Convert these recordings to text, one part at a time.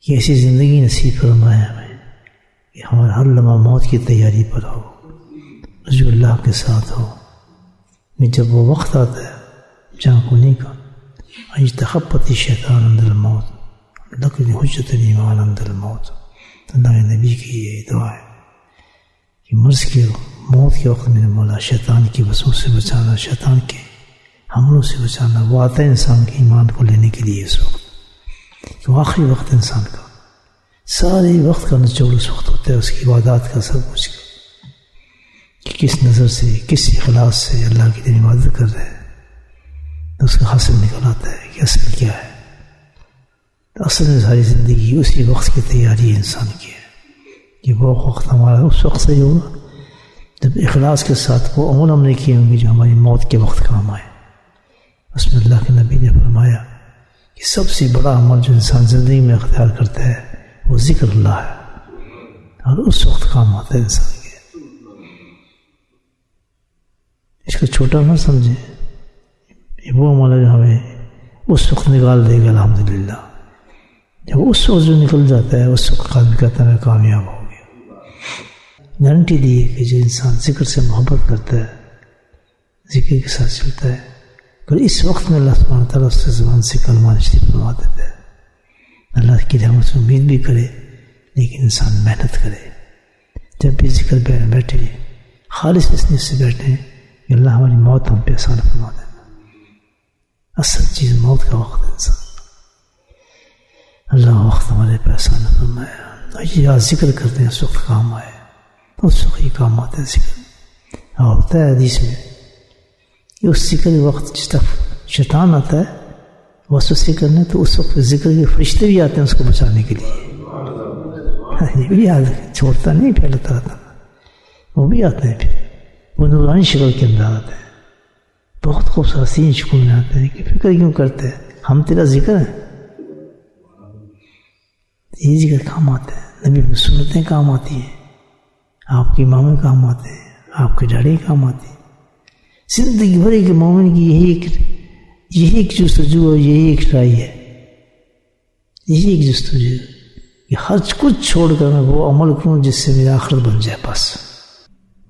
کہ ایسی زندگی نصیب فرمائے ہمیں کہ ہمارا ہر لمحہ موت کی تیاری پر ہو، رجوع اللہ کے ساتھ ہو، کہ جب وہ وقت آتا ہے جہاں کنی کا اجتخبت الشیطان عند الموت لقد حجت الایمان عند الموت. اللہ کے نبی کی یہ دعا ہے کہ مرض کے موت کے وقت میں نے مولا شیطان کی وسوسوں سے بچانا، شیطان کے حملوں سے بچانا. وہ آتا ہے انسان کے ایمان کو لینے کے لیے اس وقت، کہ آخری وقت انسان کا سارے وقت کا نچوڑ اس وقت ہوتا ہے، اس کی عبادات کا سب کچھ کا، کہ کس نظر سے کس اخلاص سے اللہ کی دین عبادت کر رہے ہیں، تو اس کا حاصل نکل آتا ہے کہ اصل کیا ہے. تو اصل میں ساری زندگی اسی وقت کی تیاری انسان کی ہے کہ وہ وقت ہمارا اس وقت سے ہوگا جب اخلاص کے ساتھ وہ عمل ہم نے کیے ہوں گے جو ہماری موت کے وقت کام آئے. اس میں اللہ کے نبی نے فرمایا کہ سب سے بڑا عمل جو انسان زندگی میں اختیار کرتا ہے وہ ذکر اللہ ہے، اور اس وقت کام آتا ہے انسان کے. اس کو چھوٹا نہ سمجھیں، یہ وہ عمل ہے جو ہمیں اس وقت نکال دے گا. الحمدللہ جب اس وقت جو نکل جاتا ہے اس وقت آدمی کہتا ہے میں کامیاب ہو گیا. گارنٹی دی ہے کہ جو انسان ذکر سے محبت کرتا ہے، ذکر کے ساتھ چلتا ہے، پھر اس وقت میں اللہ سبحانہ تعالیٰ اس سے زبان سے کلمہ نشریف فرما دیتا ہے. اللہ کی رحمت سے امید بھی کرے، لیکن انسان محنت کرے. جب بھی ذکر بیٹھے خالص اس نیت سے بیٹھے کہ اللہ ہماری موت ہم پہ آسان فرما دینا. اصل چیز موت کا وقت ہے انسان. اللہ وقت ہمارے پہ آسان فرمایا. یہ ذکر کرتے ہیں اس وقت کام آئے، اس وقت یہ کام آتا ہے ذکر. اور ہوتا ہے حدیث میں کہ اس ذکر وقت جس طرح شیطان آتا ہے وسوسے کرنے، تو اس وقت ذکر کے فرشتے بھی آتے ہیں اس کو بچانے کے لیے. یہ بھی یاد چھوڑتا نہیں پھر اللہ تعالیٰ، وہ بھی آتے ہیں، پھر وہ نورانی شکل کے اندر آتے ہیں، بہت خوبصورت شکل میں آتے ہیں کہ فکر کیوں کرتے ہیں، ہم تیرا ذکر ہے. یہ ذکر کام آتا ہے، نبی کی سنتیں کام آتی ہیں، آپ کے امامیں کام آتے ہیں، آپ کے ڈاڑی کام آتی ہیں. زندگی بھر کے مومن کی یہی ایک جستجو اور یہی ایک ٹرائی ہے، یہی ایک جستجو ہے کہ ہر کچھ چھوڑ کر میں وہ عمل کروں جس سے میرا آخرت بن جائے. بس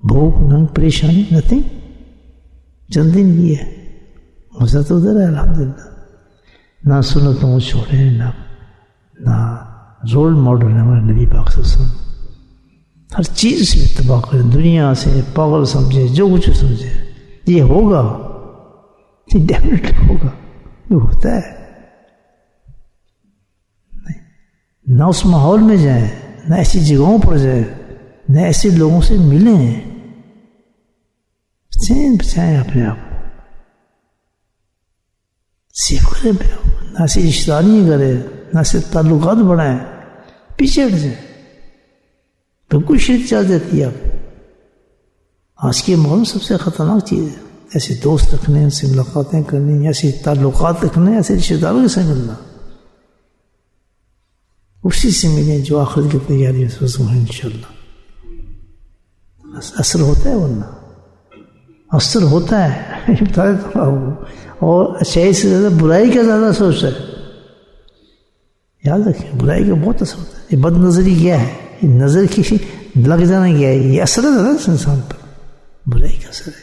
بھوک ننگ پریشانی نتھنگ، چند دن کی ہے، مزہ تو ادھر ہے الحمدللہ. نہ سنتوں چھوڑے، نہ رول ماڈل ہے ہمارے نبی پاک صلی اللہ علیہ وسلم. ہر چیز سے اتباع کریں، دنیا سے پاگل سمجھے، جو کچھ سمجھے یہ ہوگا، یہ ڈیفینیٹ ہوگا، یہ ہوتا ہے. نہ اس ماحول میں جائیں، نہ ایسی جگہوں پر جائیں، نہ ایسے لوگوں سے ملیں، بچائیں اپنے آپ کو، سیف کریں، نہ ایسی رشتہ داری کریں، نہ ایسے تعلقات بڑھائیں، پیچھے ہٹ جائیں. بالکل شرک چل جاتی ہے. آپ آج کے ماحول میں سب سے خطرناک چیز ہے ایسے دوست رکھنے، ان سے ملاقاتیں کرنی، ایسے تعلقات رکھنے، ایسے رشتہ داروں سے ملنا. اسی سے ملیں جو آخرت کی تیاری ہے انشاءاللہ. اثر ہوتا ہے، ورنہ اثر ہوتا ہے. اور اچھائی سے زیادہ برائی کا زیادہ سوچ ہے. یاد رکھیں برائی کا بہت اثر ہوتا ہے. یہ بد نظری کیا ہے، یہ نظر کی لگ جانا کیا ہے، یہ اثر ہے اس انسان پر، برائی کا اثر ہے.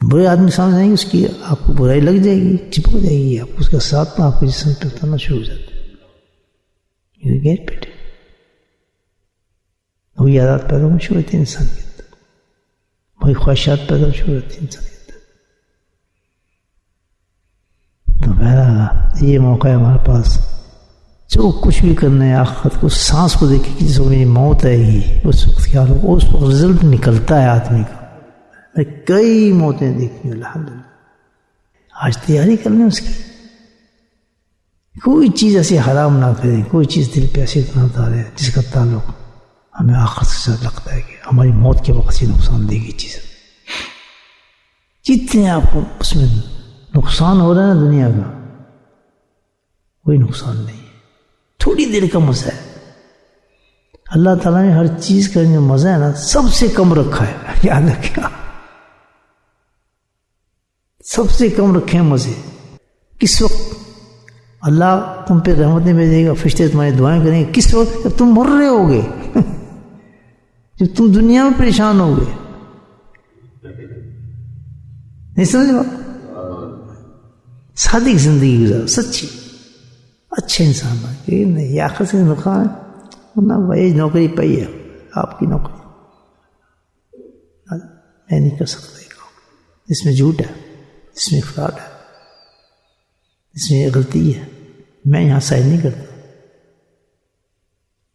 برے آدمی سامنے آئیں گے، اس کی آپ کو برائی لگ جائے گی، چپک جائے گی، آپ اس کے ساتھ میں آپ کے جسم پہ اترنا شروع ہو جاتا ہے. گیٹ پیٹے وہی عادات پیدا ہونا شروع ہوتی ہے انسان کے اندر، وہی خواہشات پیدا شروع ہوتی ہے انسان کے اندر. تو بہرحال یہ موقع ہے ہمارے پاس، جو کچھ بھی کرنا ہے آخرت کو، سانس کو دیکھیں کہ جس وقت میری موت آئے گی اس وقت کیا ہوگا. اس وقت رزلٹ نکلتا ہے آدمی کا. کئی موتیں دیکھی الحمدللہ. آج تیاری کر لیں اس کی. کوئی چیز ایسی حرام نہ کریں، کوئی چیز دل پہ ایسی نہ ڈالیں جس کا تعلق ہمیں آخرت کے ساتھ لگتا ہے کہ ہماری موت کے وقت سے نقصان دے گی چیز. جتنے آپ کو اس میں نقصان ہو رہا ہے نا دنیا کا، کوئی نقصان نہیں ہے، تھوڑی دیر کا مزہ ہے. اللہ تعالیٰ نے ہر چیز کا جو مزہ ہے نا سب سے کم رکھا ہے. یاد رکھیں، سب سے کم رکھے ہیں مزے. کس وقت اللہ تم پہ رحمتیں بھیجے گا، فرشتے تمہاری دعائیں کریں گے. کس وقت؟ جب تم مر رہے ہوگے، جب تم دنیا میں پریشان ہوگے. نہیں سمجھ بات؟ صادق زندگی گزارو، سچی، اچھے انسان بنے. نہیں آخر سے نقصان ہے نہ بھائی نوکری پائی ہے آپ کی نوکری، میں نہیں کر سکتا یہ کام، اس میں جھوٹ ہے، اس میں فراڈ ہے، اس میں غلطی ہے، میں یہاں سائن نہیں کرتا.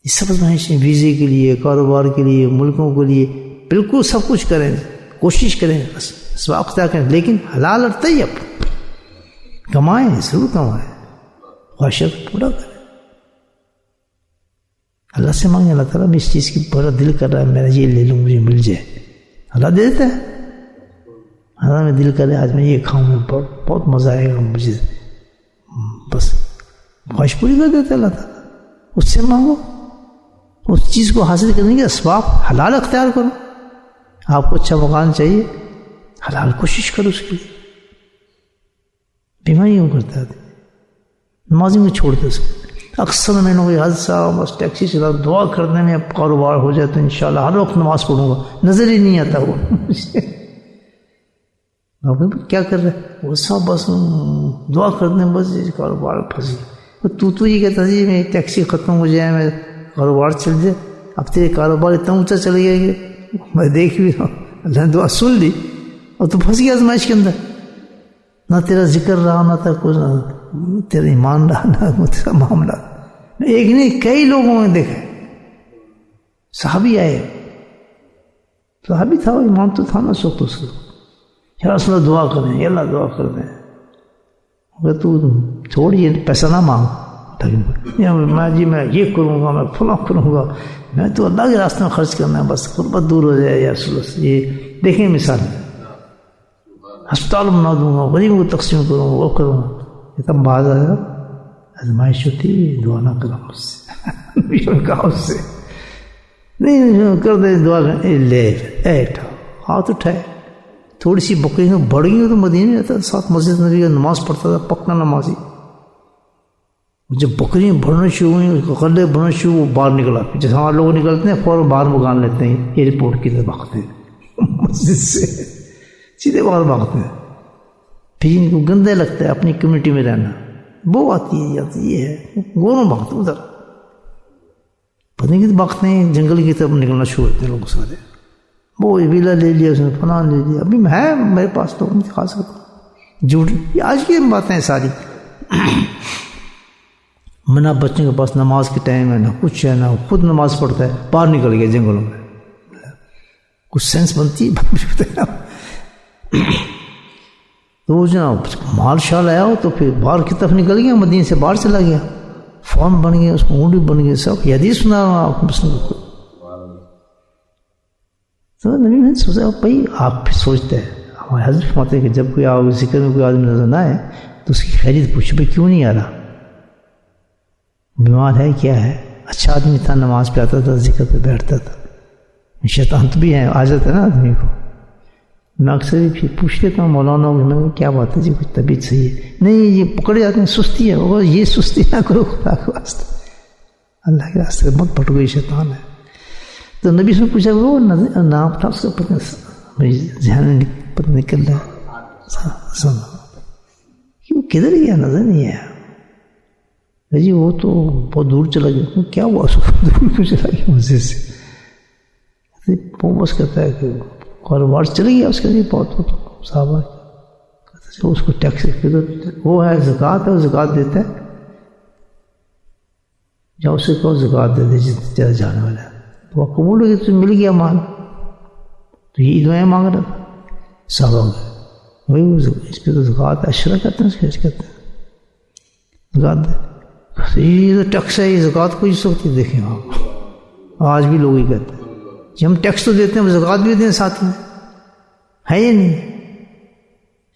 یہ سب ازمائشیں ویزے کے لیے، کاروبار کے لیے، ملکوں کے لیے، بالکل سب کچھ کریں، کوشش کریں، اسباب اختیار کریں، لیکن حلال اور طیب کمائیں، ضرور کمائیں، خواہشات پورا کریں. اللہ سے مانگیں، اللہ تعالیٰ میں اس چیز کی بڑا دل کر رہا ہے، میرا یہ لے لوں، مجھے مل جائے. اللہ دے دیتا ہے. اللہ میں دل کر رہا ہے آج میں یہ کھاؤں، بہت مزہ آئے گا مجھے، بس خواہش پوری کر دیتا ہے اللہ تعالیٰ. اس سے مانگو، اس چیز کو حاصل کرنے کے اسباب حلال اختیار کرو. آپ کو اچھا مکان چاہیے، حلال کوشش کرو اس کے لیے. بیماری کیوں کرتا ہے؟ نمازی کو چھوڑ دو. اس کو اکثر میں نے کوئی حادثہ بس ٹیکسی چلا، دعا کرنے میں اب کاروبار ہو جائے تو انشاءاللہ ہر وقت نماز پڑھوں گا، نظر ہی نہیں آتا وہ. کیا کر رہے وہ سب؟ بس دعا کرنے میں بس کاروبار پھنسی. تو یہ کہتا جی میں ٹیکسی ختم ہو جائے، میں کاروبار چل جائے. اب تیرے کاروبار اتنا اونچا چل گیا کہ میں دیکھ بھی رہا ہوں، اللہ نے دعا سن لی اور تو پھنس گیا آزمائش کے اندر. نہ تیرا ذکر رہا، نہ تھا کچھ، نہ تیرا ایمان رہا، نہ تیرا معاملہ. ایک نہیں کئی لوگوں نے دیکھا. صحابی آئے، صحابی تھا، ایمان تو تھا نا سوکھ اس کو. یا رسول اللہ دعا کریں، یا اللہ دعا کر دیں. اگر تو چھوڑ یہ پیسہ نہ مانگ، میں جی میں یہ کروں گا، میں فلاں کروں گا، میں تو اللہ کے راستے میں خرچ کرنا ہے، بس غربت دور ہو جائے. یا رسول اللہ یہ دیکھیں مثال، ہسپتال بنا دوں گا، غریبوں کو تقسیم کروں گا، وہ کروں گا. یہ تب بعض آزمائش ہوتی، دعا نہ کرو مجھ سے. کہا اس سے نہیں کر دے دعا، لے ہاتھ اٹھائے. تھوڑی سی بکریاں بڑھ گئی تو مدینے میں رہتا، ساتھ مسجد نبی کا نماز پڑھتا تھا، پکا نمازی. جب بکریاں بڑھنا شروع ہوئیں، غلے بڑھنا شروع، وہ باہر نکلا. جیسے ہمارے لوگ نکلتے ہیں فوراً باہر بگان لیتے ہیں، ایئرپورٹ کی طرف بھاگتے ہیں، مسجد سے سیدھے باہر بھاگتے ہیں. پھر ان کو گندے لگتا ہے اپنی کمیونٹی میں رہنا، وہ آتی ہے جاتی یہ ہے، گوروں بھاگتے ادھر، پتہ نہیں کہ بھاگتے ہیں، جنگل کی طرف نکلنا شروع ہوتے ہیں لوگ سارے. وہ ویلا لے لیا اس نے، فلاں لے لیا. ابھی ہے میرے پاس تو نہیں دکھا سکتا، جھوٹ. یہ آج کی باتیں ہیں ساری. نہ بچوں کے پاس نماز کے ٹائم ہے، نہ کچھ ہے، نہ خود نماز پڑھتا ہے، باہر نکل گیا جنگلوں میں. کچھ سینس بنتی ہے. تو وہ جناب مال شال آیا ہو تو پھر باہر کی طرف نکل گیا، مدینے سے باہر چلا گیا، فارم بن گیا، اس کو اونٹی بن گیا. سب یہ حدیث سنا رہا ہوں آپ کو. تو نبی نے سوچا بھائی آپ پھر سوچتے ہیں، ہمارے حضرت فرماتے ہیں کہ جب کوئی آپ ذکر میں کوئی آدمی نظر نہ آئے تو اس کی خیریت پوچھو، بھائی کیوں نہیں آ رہا، بیمار ہے کیا ہے؟ اچھا آدمی تھا، نماز پہ آتا تھا، ذکر پہ بیٹھتا تھا. شیطان تو بھی ہے، آ جاتا ہے نا آدمی کو. میں اکثر پھر پوچھ لیتا ہوں مولانا میں کیا بات ہے جی، کچھ طبیعت صحیح ہے؟ نہیں یہ پکڑے جاتے ہیں، سستی ہے. وہ یہ سستی نہ کرو خدا کے واسطے، اللہ کے راستے مت پھٹکو، یہ شیطان ہے. تو نبی سے پوچھا وہ نام تھا اس کا، پتہ ذہن میں پتہ نکل رہا ہے، وہ کدھر گیا نظر نہیں آیا. جی وہ تو بہت دور چلا گیا. کیا ہوا اس کو دور کیوں چلا گیا مسجد سے؟ وہ بس کہتا ہے کہ کاروبار چلے گیا اس کے لیے بہت صحابہ. اس کو ٹیکس وہ ہے زکوٰۃ ہے، وہ زکوٰۃ دیتا ہے. جب اسے کہو زکوٰۃ دے دے جتنا جانے والا ہے، تو وہ قبول ہو گیا، تو مل گیا مال. تو یہ دعائیں مانگ رہا تھا صحابہ میں. وہی اس پہ تو زکوٰۃ اشرا کہتے ہیں، اس کے کہتے ہیں زکوٰۃ دے. یہ تو ٹیکس ہے، یہ زکوٰۃ کو اس وقت دیکھیں آپ، آج بھی لوگ ہی کہتے ہیں جی ہم ٹیکس تو دیتے ہیں، وہ زکوٰۃ بھی دیں ساتھ میں، ہے یا نہیں؟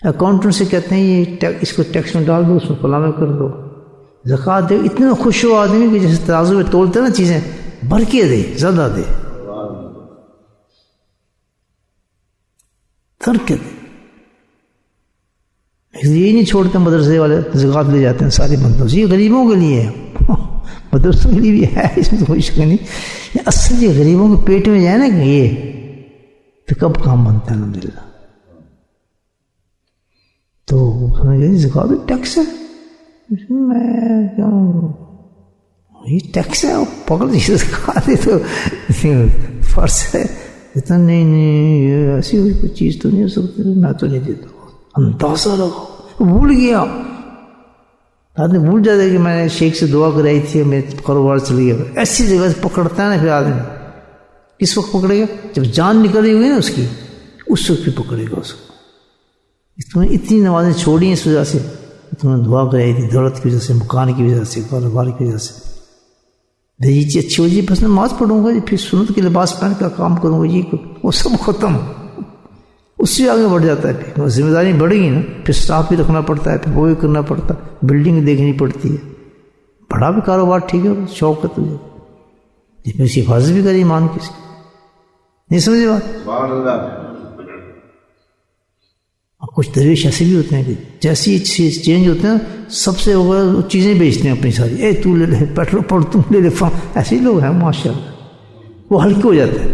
اکاؤنٹنٹ سے کہتے ہیں یہ اس کو ٹیکس میں ڈال دو، اس میں فلاں میں کر دو، زکوٰۃ دے. اتنا خوش ہو آدمی کہ جیسے ترازو میں تولتے نا چیزیں، بھر کے دے، زیادہ دے، تر کے دے. یہ نہیں چھوڑتے مدرسے والے زکوٰۃ لے جاتے ہیں سارے بندوں سے، یہ غریبوں کے لیے ہے، مدرسوں کے لیے بھی ہے، اس میں تو کوئی شک نہیں. اصل یہ غریبوں کے پیٹ میں جائے نا کہ یہ تو کب کام بنتا ہے الحمدللہ. تو زکوٰۃ ٹیکس ہے، میں کیوں یہ ٹیکس ہے پکڑ دیجیے زکوٰۃ تو فرض ہے. اتنا نہیں یہ ایسی کوئی چیز تو نہیں ہو سکتی، میں تو نہیں دیتا. اندازہ لگاؤ، بھول گیا آدمی، بھول جاتا ہے کہ میں نے شیخ سے دعا کرائی تھی، میں کاروبار چل گیا. ایسی جگہ سے پکڑتا ہے نا پھر آدمی. کس وقت پکڑے گا؟ جب جان نکلی ہوئی نا اس کی، اس وقت بھی پکڑے گا اس کو. تم نے اتنی نمازیں چھوڑی ہیں اس وجہ سے، تم نے دعا کرائی تھی دولت کی وجہ سے، مکان کی وجہ سے، کاروبار کی وجہ سے. یہ چیز اچھی ہو جی، بس نماز پڑھوں گا جی، پھر سنت کے لباس پہن کر کام کروں گا جی، وہ سب ختم. اس سے آگے بڑھ جاتا ہے. پھر ذمہ داری بڑھے گی نا، پھر اسٹاف بھی رکھنا پڑتا ہے، پھر وہ بھی کرنا پڑتا ہے، بلڈنگ دیکھنی پڑتی ہے. بڑا بھی کاروبار ٹھیک ہے، شوق ہے تجھے، جس میں اس کی حفاظت بھی کرے ایمان کی. نہیں سمجھے بات؟ کچھ درویش ایسے بھی ہوتے ہیں کہ جیسی یہ چیز چینج ہوتے ہیں سب سے وہ چیزیں بیچتے ہیں اپنی ساری. اے تو لے لے پیٹرول پڑ، تم لے لے فام. ایسے لوگ ہیں ماشاء اللہ، وہ ہلکے ہو جاتے ہیں.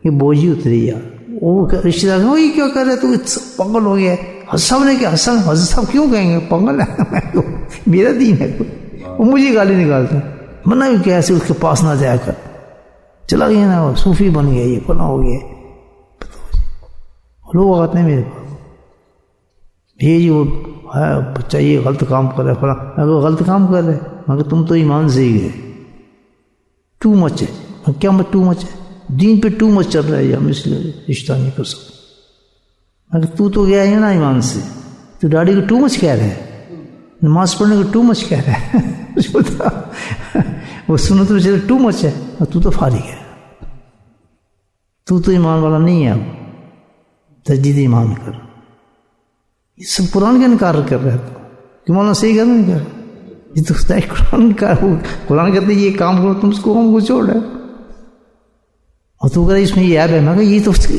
یہ بوجھی اتری یار، وہ رشتے دار وہ یہ کیا کر رہے تو پاگل ہو گیا ہے. حسن نے کیا حسن حضرت صاحب کیوں کہیں گے پاگل ہے؟ میرا دین ہے کوئی. وہ مجھے گالی نکالتے ہیں، منع بھی کیا ایسے اس کے پاس نہ جایا کر. چلا گیا نا، صوفی بن گیا، یہ فلاں ہو گیا. لوگ آتے ہیں میرے پاس، یہ جی وہ ہے بچہ یہ غلط کام کر رہا ہے فلاں. اگر غلط کام کر رہے مگر تم تو ایمان سے ہی گئے. ٹو مچ ہے. کیا ٹو مچ ہے؟ دین پہ ٹو مچ چل رہا ہے، ہم اس لیے رشتہ نہیں کر سکتے. اگر تو گیا ہے نا ایمان سے، تو ڈاڑی کو ٹو مچ کہہ رہے ہیں، نماز پڑھنے کو ٹو مچ کہہ رہے ہیں. وہ سنت میں چلے ٹو مچ ہے، اور تو فارغ ہے. تو ایمان والا نہیں ہے. اب تجدید ایمان کر. یہ سب قرآن کا انکار کر رہے ہیں کہ مولانا صحیح کر نہیں کر رہے. یہ تو قرآن کا، قرآن کہتے ہیں یہ کام کرو، تم اس کو ہم کو چھوڑ رہے. اور تو کہہ اس میں یہ عیب ہے. میں کہا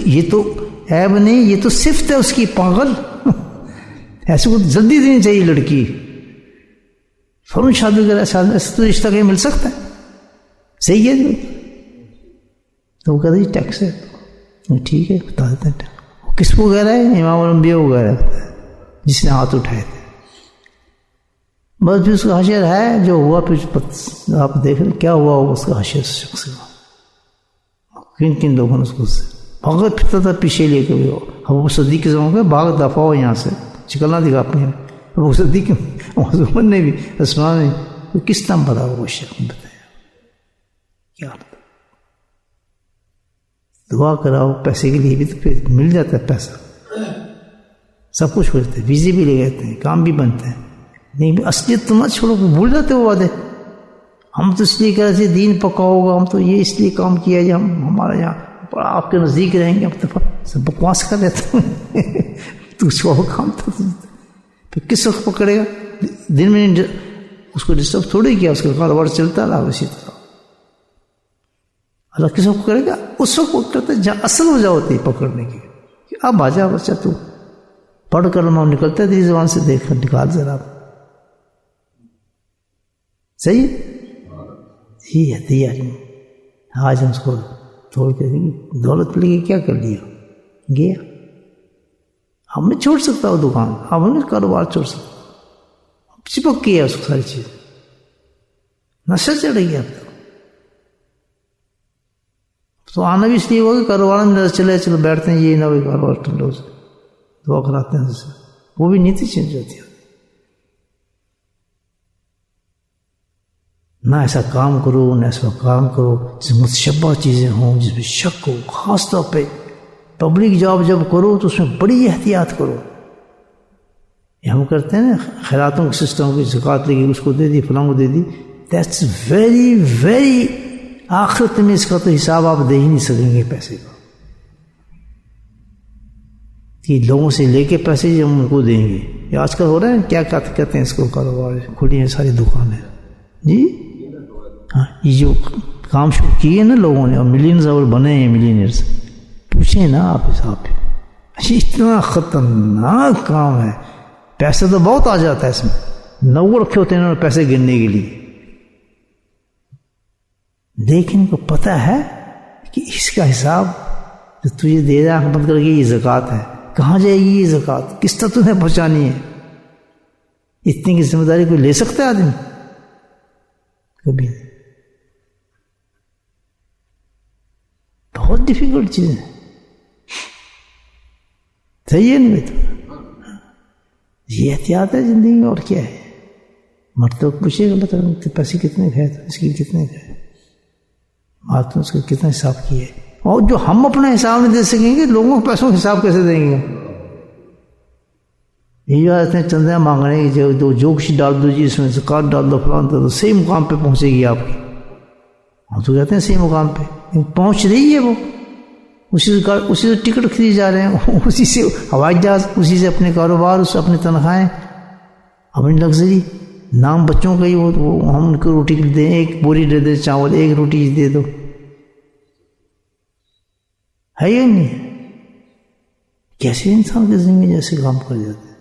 یہ تو عیب نہیں، یہ تو صفت ہے اس کی. پاگل ایسے کو جلدی دینی چاہیے لڑکی. فوراً شادی کرے، ایسے تو رشتہ کہیں مل سکتا ہے. صحیح ہے. تو وہ کہتے ہیں ٹیکس ہے. ٹھیک ہے بتا دیتے ہیں. کس کو کہہ رہا ہے؟ امام الانبیاء کو کہہ رہا ہے، جس نے ہاتھ اٹھائے تھے. بس پھر اس کا حشر ہے جو ہوا. پھر آپ دیکھ رہے کیا ہوا اس کا حشر شخص کا. کن کن لوگوں نے اس کو بھاگت پھرتا تھا پیچھے لے کے. ابو صدیق کے زمانے میں بھاگ دفاع ہو یہاں سے، چکلنا دکھا اپنے. ابو صدیق عمر نے بھی، عثمان نے، کس طرح بڑا وہ شخص بتایا کیا. دعا کراؤ پیسے کے لیے بھی تو پھر مل جاتا ہے پیسہ، سب کچھ ہو جاتا ہے. ویزے بھی لے جاتے ہیں، کام بھی بنتے ہیں. نہیں اصلیت تم نہ چھوڑو، بھول جاتے ہو وعدے. ہم تو اس لیے کہہ رہے تھے دین پکا ہوگا، ہم تو یہ اس لیے کام کیا جی ہمارے یہاں آپ کے نزدیک رہیں گے. ہم تو سب بکواس کر رہے تھے. تو اس کو کام تھا. پھر کس وقت پکڑے گا؟ دن میں اس کو ڈسٹرب تھوڑی کیا، اس کا کاروبار چلتا رہا اسی طرح. اللہ کس وقت پکڑے گا؟ اس وقت کرتے جہاں اصل وجہ ہوتی ہے پکڑنے کی. اب آ جا بچہ، تو پڑھ کر ہم نکلتا ہے تیری زبان سے، دیکھ کر نکال ذرا. صحیح یہی ہے تیاری. آج ہم اس کو توڑ کے دولت لے کے کیا کر لیا؟ گیا. ہم نے چھوڑ سکتا وہ دکان، اب ہم نے کاروبار چھوڑ سکتا. چپک کیا اس کو ساری چیز، نشہ چڑھ گیا. تو آنا بھی اس لیے ہوا کہ کاروبار میں نظر چلے، چلو بیٹھتے ہیں، یہ نہ ہوئی کاروبار ٹھنڈو سے دعا کراتے ہیں. وہ بھی نیتی چینج ہوتی ہے. نہ ایسا کام کرو، نہ ایسا کام کرو جس میں متشبہ چیزیں ہوں، جس میں شک ہو. خاص طور پہ پبلک جاب جب کرو تو اس میں بڑی احتیاط کرو. یہ ہم کرتے ہیں نا خیراتوں کے سسٹم کی، زکوٰۃ لے کے اس کو دے دی، فلاں کو دے دی. دیٹس ویری ویری، آخرت میں اس کا تو حساب آپ دے ہی نہیں سکیں گے پیسے کا. کہ لوگوں سے لے کے پیسے ہم ان کو دیں گے. یہ آج کل ہو رہا ہے، کیا کہتے ہیں اس کو، کاروبار کھلی ہیں ساری دکانیں. جی ہاں، یہ جو کام شروع کیے نا لوگوں نے، اور ملینز اور بنے ہیں ملینئرز. پوچھیں نا آپ حساب پہ، اتنا خطرناک کام ہے. پیسہ تو بہت آ جاتا ہے اس میں، 9 رکھے ہوتے ہیں انہوں نے پیسے گننے کے لیے، لیکن ان کو پتہ ہے کہ اس کا حساب جو تجھے دے رہا ہے بند کر کے یہ زکوٰۃ ہے، کہاں جائے گی یہ زکوٰۃ، کس طرح تمہیں پہنچانی ہے؟ اتنی کی ذمہ داری کوئی لے سکتا ہے آدمی؟ کبھی نہیں۔ بہت ڈیفیکلٹ چیز ہے، صحیح ہے نہیں؟ تو یہ احتیاط ہے زندگی میں، اور کیا ہے؟ مرد تو پوچھے گا اللہ تعالیٰ پیسے کتنے کھائے، تو اس کی کتنے کھائے، آج تو اس کا کتنا حساب کیا ہے؟ اور جو ہم اپنا حساب نہیں دے سکیں گے، لوگوں کے پیسوں کا حساب کیسے دیں گے؟ یہ جو آتے ہیں چندیاں مانگنے کی، جو کچھ ڈال دو جی اس میں زکوٰۃ ڈال دو فلان تو صحیح مقام پہ پہنچے گی آپ کی۔ ہم تو کہتے ہیں صحیح مقام پہ پہنچ رہی ہے، وہ اسی سے ٹکٹ خرید جا رہے ہیں، اسی سے ہوائی جہاز، اسی سے اپنے کاروبار، اس سے اپنی تنخواہیں، اپنی لگژری، نام بچوں کا ہی، وہ ہم ان کو روٹی دیں، ایک بوری دے دے چاول، ایک روٹی دے دو، ہے یا نہیں؟ کیسے انسان کی زندگی جیسے کام کر جاتے ہیں؟